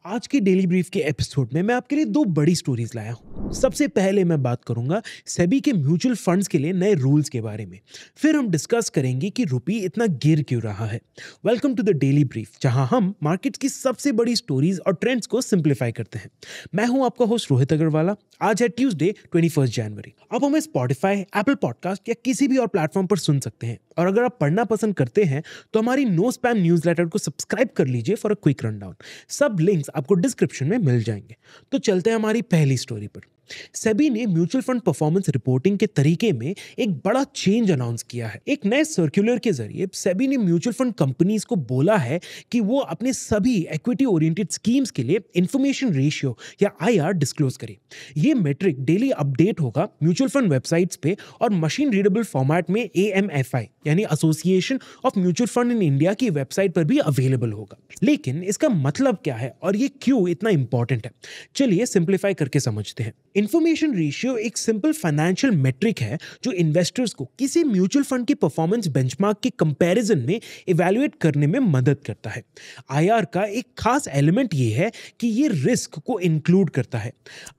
आज की daily brief के एपिसोड में मैं आपके लिए दो बड़ी स्टोरीज लाया हूँ। सबसे पहले मैं बात करूंगा सेबी के म्यूचुअल फंड्स के लिए नए रूल्स के बारे में। फिर हम डिस्कस करेंगे कि रुपी इतना गिर क्यों रहा है। Welcome to the daily brief, जहां हम मार्केट्स की सबसे बड़ी स्टोरीज और ट्रेंड्स को सिंप्लीफाई करते हैं। मैं हूं आपका होस्ट रोहित अग्रवाला। आज है ट्यूसडे 21 जनवरी। अब हमें स्पॉटिफाई, एप्पल पॉडकास्ट या किसी भी और प्लेटफॉर्म पर सुन सकते हैं। और अगर आप पढ़ना पसंद करते हैं तो हमारी नो स्पैम न्यूज़लेटर को सब्सक्राइब कर लीजिए फॉर अ क्विक रनडाउन। सब लिंक्स आपको डिस्क्रिप्शन में मिल जाएंगे। तो चलते हैं हमारी पहली स्टोरी पर। सेबी ने म्यूचुअल फंड परफॉर्मेंस रिपोर्टिंग के तरीके में एक बड़ा चेंज अनाउंस किया है। एक नए सर्कुलर के जरिए सेबी ने म्यूचुअल फंड कंपनीज को बोला है कि वो अपने सभी इक्विटी ओरिएंटेड स्कीम्स के लिए इंफॉर्मेशन रेशियो या आईआर डिस्क्लोज करें। ये मेट्रिक डेली अपडेट होगा म्यूचुअल फंड वेबसाइट्स पे और मशीन रीडेबल फॉर्मेट में एएमएफआई यानी association of mutual fund in India की वेबसाइट पर भी अवेलेबल होगा। लेकिन इसका मतलब क्या है और ये क्यों इतना इंपॉर्टेंट है, चलिए सिंप्लीफाई करके समझते हैं। इंफॉर्मेशन रेशियो एक सिंपल फाइनेंशियल मेट्रिक है जो इन्वेस्टर्स को किसी म्यूचुअल फंड की परफॉर्मेंस बेंचमार्क के कंपैरिजन में इवैल्यूएट करने में मदद करता है। आईआर का एक खास एलिमेंट ये है कि ये रिस्क को इंक्लूड करता है।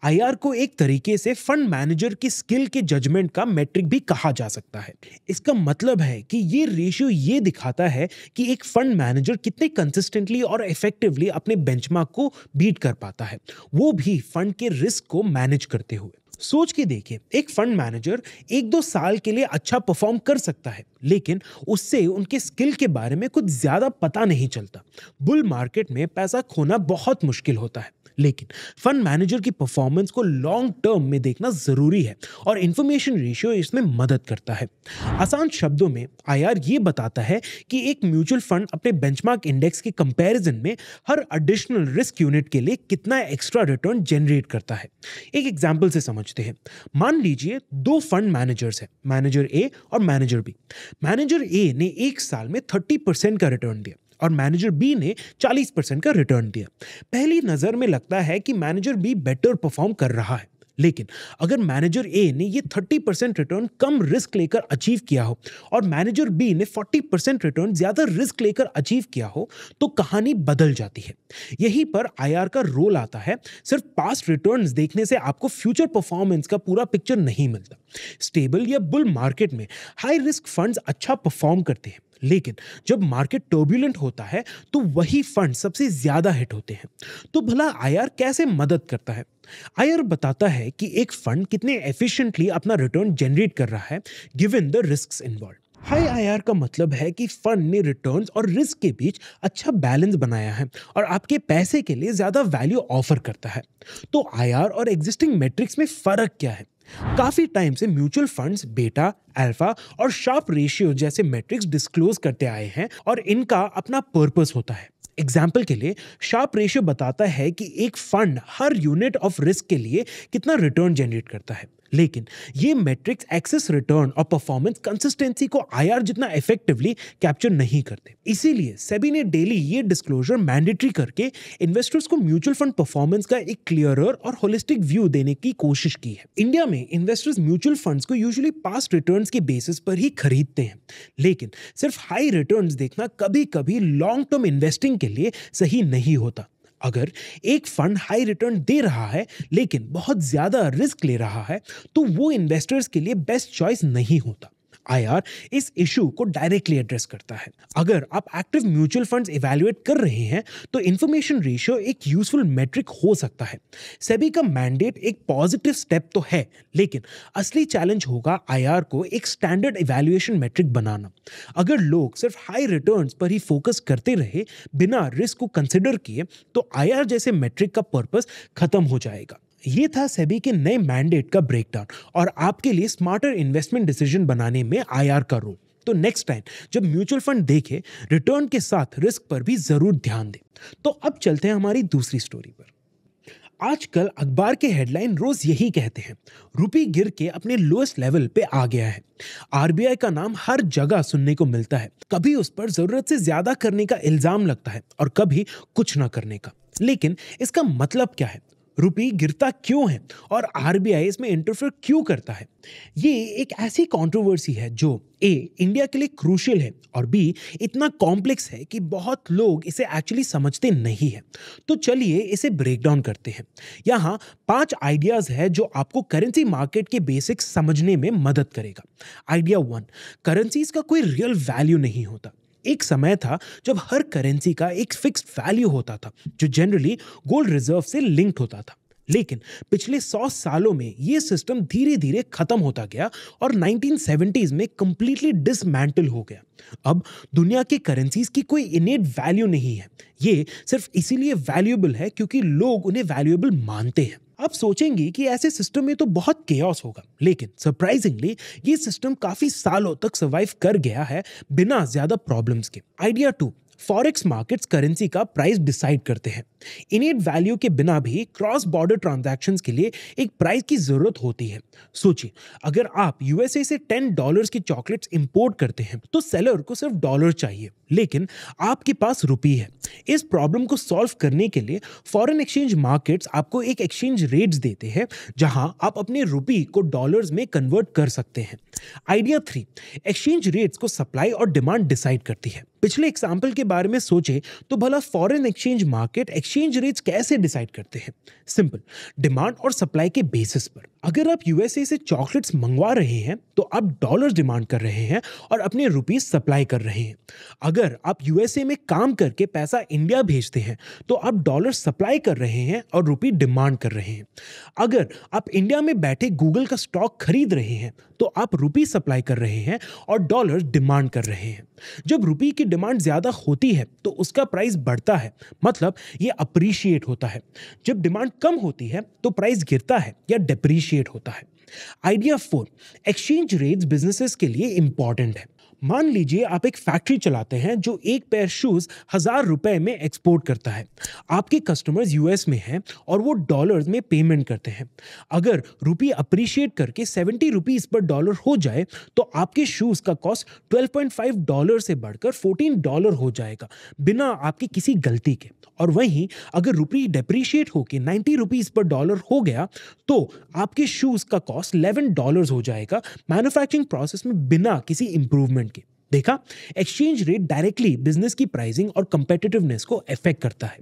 आईआर को एक तरीके से फंड मैनेजर की स्किल के जजमेंट का मेट्रिक भी कहा जा सकता है। इसका मतलब है कि ये रेशियो ये दिखाता है कि एक फंड मैनेजर कितने कंसिस्टेंटली और इफेक्टिवली अपने बेंचमार्क को बीट कर पाता है, वो भी फंड के रिस्क को मैनेज करते हुए। सोच के देखिए, एक फंड मैनेजर 1-2 साल के लिए अच्छा परफॉर्म कर सकता है, लेकिन उससे उनके स्किल के बारे में कुछ ज्यादा पता नहीं चलता। बुल मार्केट में पैसा खोना बहुत मुश्किल होता है, लेकिन फंड मैनेजर की परफॉर्मेंस को लॉन्ग टर्म में देखना जरूरी है और इंफॉर्मेशन रेशियो इसमें मदद करता है। आसान शब्दों में आईआर ये बताता है कि एक म्यूचुअल फंड अपने बेंचमार्क इंडेक्स के कंपैरिजन में हर एडिशनल रिस्क यूनिट के लिए कितना एक्स्ट्रा रिटर्न जनरेट करता है। एक एग्जांपल से समझते हैं। मान लीजिए 2 फंड मैनेजर्स हैं, मैनेजर ए और मैनेजर बी। मैनेजर ए ने एक साल में 30% का रिटर्न दिया और मैनेजर बी ने 40% का रिटर्न दिया। पहली नजर में लगता है कि मैनेजर बी बेटर परफॉर्म कर रहा है, लेकिन अगर मैनेजर ए ने ये 30% रिटर्न कम रिस्क लेकर अचीव किया हो और मैनेजर बी ने 40% रिटर्न ज्यादा रिस्क लेकर अचीव किया हो तो कहानी बदल जाती है। यहीं पर आईआर का रोल आता है। सिर्फ पास्ट रिटर्न्स देखने से आपको फ्यूचर परफॉर्मेंस का पूरा पिक्चर नहीं मिलता। स्टेबल या बुल मार्केट में हाई रिस्क फंड्स अच्छा परफॉर्म करते हैं, लेकिन जब मार्केट टर्बुलेंट होता है तो वही फंड सबसे ज्यादा हिट होते हैं। तो भला आईआर कैसे मदद करता है? आईआर बताता है कि एक फंड कितने एफिशिएंटली अपना रिटर्न जनरेट कर रहा है given the risks involve. High IR का मतलब है कि फंड ने रिटर्न्स और रिस्क के बीच अच्छा बैलेंस बनाया है और आपके पैसे के लिए ज्यादा वैल्यू ऑफर करता है। तो आईआर और एग्जिस्टिंग मैट्रिक्स में फर्क क्या है? काफी टाइम से म्यूचुअल फंड्स बेटा, अल्फा और शार्प रेशियो जैसे मैट्रिक्स डिस्क्लोज करते आए हैं और इनका अपना पर्पस होता है। एग्जाम्पल के लिए शार्प रेशियो बताता है कि एक fund her unit of risk के लिए कितना रिटर्न जनरेट करता है, लेकिन ये मैट्रिक्स एक्सेस रिटर्न और परफॉर्मेंस कंसिस्टेंसी को आईआर जितना इफेक्टिवली कैप्चर नहीं करते। इसीलिए सेबी ने डेली ये डिस्क्लोजर मैंडेटरी करके इन्वेस्टर्स को म्यूचुअल फंड परफॉर्मेंस का एक क्लियरर और होलिस्टिक व्यू देने की कोशिश की है। इंडिया में इन्वेस्टर्स म्यूचुअल फंड्स को यूजुअली पास्ट रिटर्न्स के बेसिस पर ही खरीदते हैं, लेकिन सिर्फ हाई रिटर्न्स देखना कभी कभी लॉन्ग टर्म इन्वेस्टिंग के लिए सही नहीं होता। अगर एक फंड हाई रिटर्न दे रहा है लेकिन बहुत ज्यादा रिस्क ले रहा है तो वो इन्वेस्टर्स के लिए बेस्ट चॉइस नहीं होता। आईआर इस इशू को डायरेक्टली एड्रेस करता है। अगर आप एक्टिव म्यूचुअल फंड्स इवैल्यूएट कर रहे हैं तो इंफॉर्मेशन रेशियो एक यूजफुल मेट्रिक हो सकता है। सेबी का मैंडेट एक पॉजिटिव स्टेप तो है, लेकिन असली चैलेंज होगा आईआर को एक स्टैंडर्ड इवैल्यूएशन मेट्रिक बनाना। अगर लोग सिर्फ हाई रिटर्न्स पर ही फोकस करते रहे बिना रिस्क को कंसिडर किए तो आईआर जैसे मेट्रिक का पर्पस खत्म हो जाएगा। ये था सेबी के नए मैंडेट का ब्रेकडाउन और आपके लिए स्मार्टर इन्वेस्टमेंट डिसीजन बनाने में आईआर का रोल। तो नेक्स्ट टाइम जब म्यूचुअल फंड देखे, रिटर्न के साथ रिस्क पर भी जरूर ध्यान दें। तो अब चलते हैं हमारी दूसरी स्टोरी पर। आजकल अखबार के हेडलाइन रोज यही कहते हैं, रुपी गिर के अपने लोएस्ट लेवल पे आ गया है। आरबीआई का नाम हर जगह सुनने को मिलता है। कभी उस पर जरूरत से ज्यादा करने का इल्जाम लगता है और कभी कुछ ना करने का। लेकिन इसका मतलब क्या है? रुपी गिरता क्यों है और आरबीआई इसमें इंटरफेयर क्यों करता है। ये एक ऐसी कंट्रोवर्सी है जो ए इंडिया के लिए क्रूशियल है और बी इतना कॉम्प्लेक्स है कि बहुत लोग इसे एक्चुअली समझते नहीं है। तो चलिए इसे ब्रेक डाउन करते हैं। यहाँ 5 आइडियाज है जो आपको करेंसी मार्केट के बेसिक्स समझने में मदद करेगा। आइडिया 1, करेंसीज का कोई रियल वैल्यू नहीं होता। एक समय था जब हर करेंसी का एक फिक्स्ड वैल्यू होता था जो जनरली गोल्ड रिजर्व से लिंक्ड होता था। लेकिन पिछले 100 सालों में यह सिस्टम धीरे धीरे खत्म होता गया और 1970s में कंप्लीटली डिसमेंटल हो गया। अब दुनिया के करेंसीज की कोई इनेट वैल्यू नहीं है। ये सिर्फ इसीलिए वैल्यूएबल है क्योंकि लोग उन्हें वैल्यूएबल मानते हैं। आप सोचेंगे कि ऐसे सिस्टम में तो बहुत केओस होगा, लेकिन सरप्राइजिंगली ये सिस्टम काफी सालों तक सर्वाइव कर गया है बिना ज्यादा प्रॉब्लम्स के। आइडिया 2, फॉरेक्स मार्केट्स करेंसी का प्राइस डिसाइड करते हैं। इनेट वैल्यू के बिना भी क्रॉस बॉर्डर ट्रांजैक्शंस के लिए एक प्राइस की जरूरत होती है। सोचिए, अगर आप यूएसए से $10 की चॉकलेट्स इंपोर्ट करते हैं तो सेलर को सिर्फ डॉलर चाहिए, लेकिन आपके पास रुपी है। इस प्रॉब्लम को सॉल्व करने के लिए फॉरेन एक्सचेंज मार्केट्स आपको एक एक्सचेंज रेट्स देते हैं जहां आप अपने रुपी को डॉलर्स में कन्वर्ट कर सकते हैं। आइडिया 3, एक्सचेंज रेट्स को सप्लाई और डिमांड डिसाइड करती है। पिछले एग्जाम्पल के बारे में सोचे तो भला foreign exchange market exchange rates कैसे डिसाइड करते हैं? सिंपल, डिमांड और सप्लाई के बेसिस पर। अगर आप यूएसए से चॉकलेट्स मंगवा रहे हैं तो आप डॉलर्स डिमांड कर रहे हैं और अपने रुपीस सप्लाई कर रहे हैं। अगर आप यूएसए में काम करके पैसा इंडिया भेजते हैं तो आप डॉलर सप्लाई कर रहे हैं और रुपी डिमांड कर रहे हैं। अगर आप इंडिया में बैठे गूगल का स्टॉक खरीद रहे हैं तो आप रुपी सप्लाई कर रहे हैं और डॉलर डिमांड कर रहे हैं। जब रुपी की डिमांड ज्यादा होती है तो उसका प्राइस बढ़ता है, मतलब ये अप्रिशिएट होता है। जब डिमांड कम होती है तो प्राइस गिरता है या डेप्रिशिएट होता है। आइडिया 4, एक्सचेंज रेट्स बिजनेसेस के लिए इंपॉर्टेंट है। मान लीजिए आप एक फैक्ट्री चलाते हैं जो एक पेयर शूज $1000 में एक्सपोर्ट करता है। आपके कस्टमर्स यूएस में हैं और वो डॉलर्स में पेमेंट करते हैं। अगर रुपी अप्रिशिएट करके 70 रुपीस पर डॉलर हो जाए तो आपके शूज का कॉस्ट $12.5 से बढ़कर $14 हो जाएगा बिना आपकी किसी गलती के। और वहीं अगर रुपी डेप्रिशिएट होकर 90 रुपीस पर डॉलर हो गया तो आपके शूज का कॉस्ट $11 हो जाएगा मैन्युफैक्चरिंग प्रोसेस में बिना किसी इंप्रूवमेंट के। देखा, एक्सचेंज रेट डायरेक्टली बिजनेस की प्राइसिंग और कंपेटिटिवनेस को अफेक्ट करता है।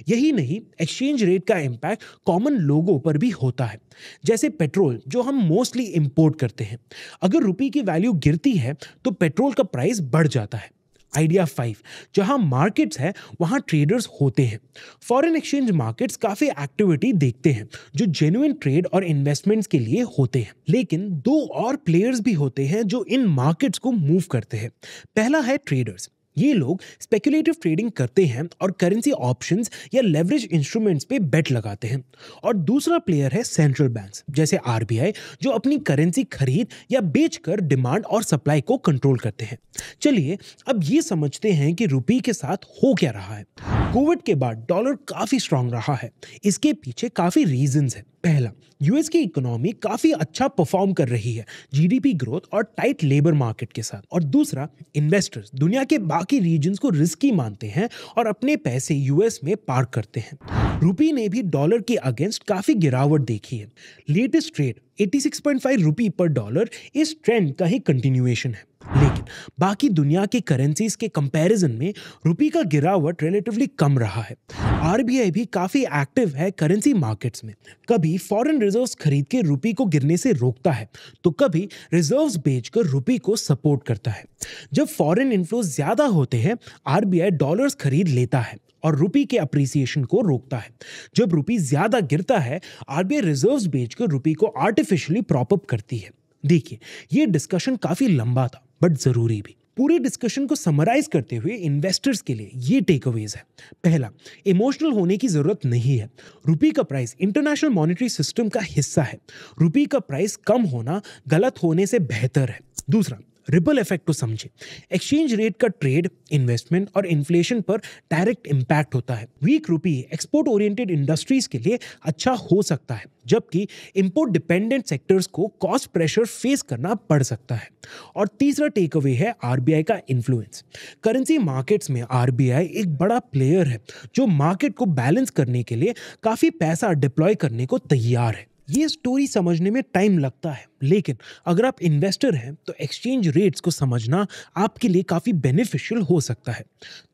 यही नहीं, एक्सचेंज रेट का इंपैक्ट कॉमन लोगों पर भी होता है। जैसे पेट्रोल जो हम मोस्टली इंपोर्ट करते हैं, अगर रुपी की वैल्यू गिरती है तो पेट्रोल का प्राइस बढ़ जाता है। आइडिया 5, जहां मार्केट्स है वहां ट्रेडर्स होते हैं। फॉरेन एक्सचेंज मार्केट्स काफी एक्टिविटी देखते हैं जो जेन्युइन ट्रेड और इन्वेस्टमेंट्स के लिए होते हैं। लेकिन 2 और प्लेयर्स भी होते हैं जो इन मार्केट्स को मूव करते हैं। पहला है ट्रेडर्स। ये लोग स्पेकुलेटिव ट्रेडिंग करते हैं और करेंसी ऑप्शंस या लेवरेज इंस्ट्रूमेंट्स पे बेट लगाते हैं। और दूसरा प्लेयर है सेंट्रल बैंक्स जैसे आरबीआई, जो अपनी करेंसी खरीद या बेचकर डिमांड और सप्लाई को कंट्रोल करते हैं। चलिए अब ये समझते हैं कि रुपी के साथ हो क्या रहा है। कोविड के बाद डॉलर काफी स्ट्रांग रहा है। इसके पीछे काफी रीजंस हैं। पहला, यूएस की इकोनॉमी काफी अच्छा परफॉर्म कर रही है जीडीपी ग्रोथ और टाइट लेबर मार्केट के साथ। और दूसरा, इन्वेस्टर्स दुनिया के बाकी रीजन्स को रिस्की मानते हैं और अपने पैसे यूएस में पार्क करते हैं। रुपी ने भी डॉलर के अगेंस्ट काफी गिरावट देखी है। लेटेस्ट ट्रेड 86.5 रुपी पर डॉलर इस ट्रेंड का ही कंटिन्यूएशन है। लेकिन बाकी दुनिया के करेंसीज के कंपैरिजन में रुपी का गिरावट रिलेटिवली कम रहा है। आरबीआई भी काफी एक्टिव है करेंसी मार्केट्स में। कभी फॉरेन रिजर्व्स खरीद के रुपी को गिरने से रोकता है तो कभी रिजर्व्स बेचकर रुपी को सपोर्ट करता है। जब फॉरेन इन्फ्लोज ज्यादा होते हैं, आरबीआई डॉलर्स खरीद लेता है और रुपी के अप्रिसिएशन को रोकता है। जब रुपी ज्यादा गिरता है, आरबीआई रिजर्व्स बेचकर रुपी को आर्टिफिशियली प्रॉप अप करती है। देखिए, ये डिस्कशन काफी लंबा था बट जरूरी भी। पूरे डिस्कशन को समराइज करते हुए इन्वेस्टर्स के लिए ये टेकअवेज है। पहला, इमोशनल होने की जरूरत नहीं है। रुपी का प्राइस इंटरनेशनल मॉनेटरी सिस्टम का हिस्सा है। रुपी का प्राइस कम होना गलत होने से बेहतर है। दूसरा, रिपल इफेक्ट को समझें। एक्सचेंज रेट का ट्रेड, इन्वेस्टमेंट और इन्फ्लेशन पर डायरेक्ट इम्पैक्ट होता है। वीक रुपी एक्सपोर्ट ओरिएंटेड इंडस्ट्रीज के लिए अच्छा हो सकता है, जबकि इंपोर्ट डिपेंडेंट सेक्टर्स को कॉस्ट प्रेशर फेस करना पड़ सकता है। और तीसरा टेक अवे है आरबीआई का इन्फ्लुएंस। करेंसी मार्केट्स में आरबीआई एक बड़ा प्लेयर है जो मार्केट को बैलेंस करने के लिए काफी पैसा डिप्लॉय करने को तैयार है। ये स्टोरी समझने में टाइम लगता है, लेकिन अगर आप इन्वेस्टर हैं तो एक्सचेंज रेट्स को समझना आपके लिए काफी बेनिफिशियल हो सकता है।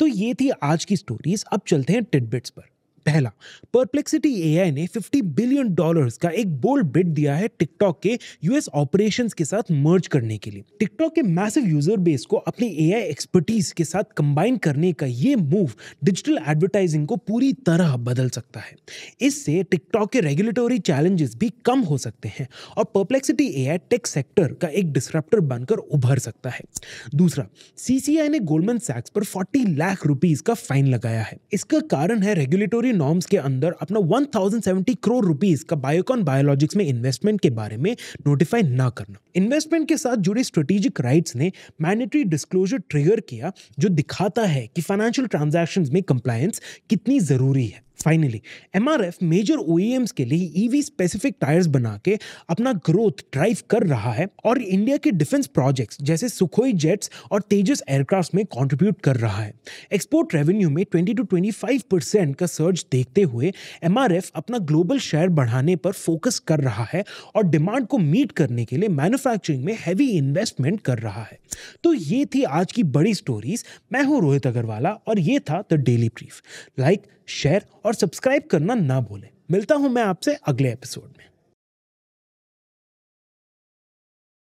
तो ये थी आज की स्टोरीज। अब चलते हैं टिडबिट्स पर। पहला, परप्लेक्सिटी एआई ने $50 बिलियन का एक बोल्ड बिड दिया है टिकटॉक के यूएस ऑपरेशंस के साथ मर्ज करने के लिए। टिकटॉक के मैसिव यूजर बेस को अपनी एआई एक्सपर्टीज के साथ कंबाइन करने का ये मूव डिजिटल एडवर्टाइजिंग को पूरी तरह बदल सकता है। इससे टिकटॉक के रेगुलेटरी चैलेंजेस भी कम हो सकते हैं और परप्लेक्सिटी एआई टेक सेक्टर का एक डिसरप्टर बनकर उभर सकता है। दूसरा, सीसीआई ने गोल्डमैन सैक्स पर 40 लाख रुपीस का फाइन लगाया है। इसका कारण है रेगुलेटरी नॉर्म्स के अंदर अपना 1070 करोड़ रुपीस का बायोकॉन बायोलॉजिक्स में इन्वेस्टमेंट के बारे में नोटिफाई ना करना। इन्वेस्टमेंट के साथ जुड़े स्ट्रेटेजिक राइट्स ने मैंडेटरी डिस्क्लोजर ट्रिगर किया, जो दिखाता है कि फाइनेंशियल ट्रांजैक्शंस में कंप्लायंस कितनी जरूरी है। फाइनली, एमआरएफ मेजर ओईएम्स के लिए ईवी स्पेसिफिक टायर्स बना के अपना ग्रोथ ड्राइव कर रहा है और इंडिया के डिफेंस प्रोजेक्ट्स जैसे सुखोई जेट्स और तेजस एयरक्राफ्ट में कंट्रीब्यूट कर रहा है। एक्सपोर्ट रेवेन्यू में 20 to 25% का सर्ज देखते हुए एमआरएफ अपना ग्लोबल शेयर बढ़ाने पर फोकस कर रहा है और डिमांड को मीट करने के लिए मैन्युफैक्चरिंग में हैवी इन्वेस्टमेंट कर रहा है। तो ये थी आज की बड़ी स्टोरीज। मैं हूं रोहित अग्रवाला और ये था the daily brief. Like, share और सब्सक्राइब करना ना भूलें। मिलता हूं मैं आपसे अगले एपिसोड में।